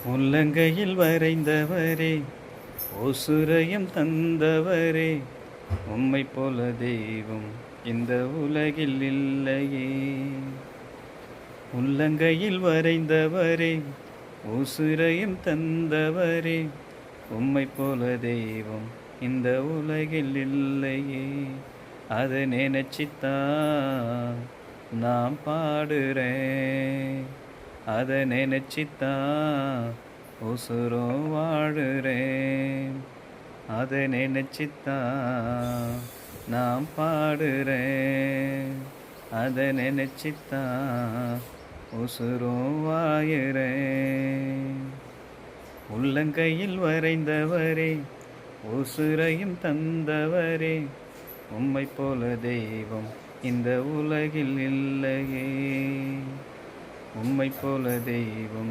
உள்ளங்கையில் வரைந்தவரே, உசுரையும் தந்தவரே, உம்மை போல தெய்வம் இந்த உலகில் இல்லையே. உள்ளங்கையில் வரைந்தவரே, உசுரையும் தந்தவரே, உம்மை போல தெய்வம் இந்த உலகில் இல்லையே. அதை நினைச்சித்தான் நான் பாடுறேன், அதை நினைச்சித்தான் உசுரும் வாழுறேன், அதை நினைச்சித்தான் நான் பாடுறேன், அதை நினைச்சித்தான் உசுரும் வாயுறேன். உள்ளங்கையில் வரைந்தவரே, உசுரையும் தந்தவரே, உம்மை போல தெய்வம் இந்த உலகில் இல்லையே. உம்மை போல தெய்வம்